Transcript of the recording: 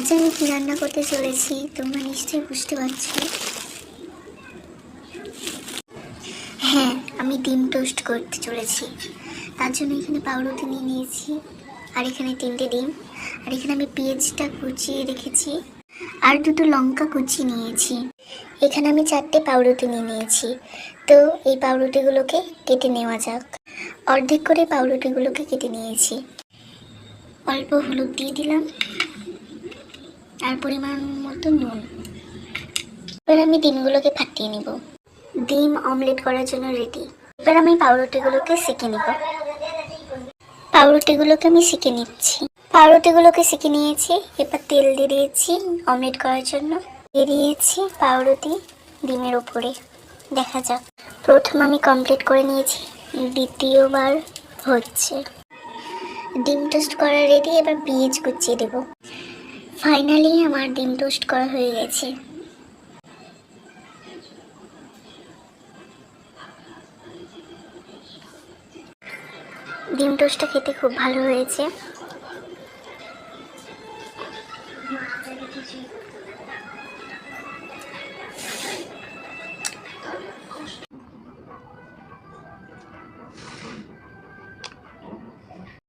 আজ আমি কি রান্না করতে চলেছি তোমরা নিশ্চয়ই বুঝতে পারছো। হ্যাঁ, আমি ডিম টোস্ট করতে চলেছি। তার জন্য এখানে পাউরুটি নিয়ে নিয়েছি, আর এখানে 3টে ডিম, আর এখানে আমি পেঁয়াজটা কুচিয়ে রেখেছি, আর 2টো লঙ্কা কুচিয়ে নিয়েছি। এখানে আমি 4টে পাউরুটি নিয়ে নিয়েছি। তো এই পাউরুটিগুলোকে কেটে নেওয়া যাক। অর্ধেক করে পাউরুটিগুলোকে কেটে নিয়েছি। অল্প হলুদ দিয়ে দিলাম, আর পরিমাণ মতো নুন। এবার আমি ডিমগুলোকে ফাটিয়ে নিব। ডিম অমলেট করার জন্য রেডি। এবার আমি পাউরুটিগুলোকে সেঁকে নিব। পাউরুটিগুলোকে আমি সেঁকে নিচ্ছি। পাউরুটিগুলোকে সেঁকে নিয়েছি। এবার তেল দিয়ে দিয়েছি অমলেট করার জন্য। দিয়ে দিয়েছি পাউরুটি ডিমের উপরে। দেখা যাক। প্রথম আমি কমপ্লিট করে নিয়েছি, দ্বিতীয়বার হচ্ছে। ডিম টোস্ট করা রেডি। এবার পেঁয়াজ কুচিয়ে দেব। ফাইনালি আমার ডিম টোস্ট করা হয়ে গেছে। ডিম টোস্টটা খেতে খুব ভালো হয়েছে।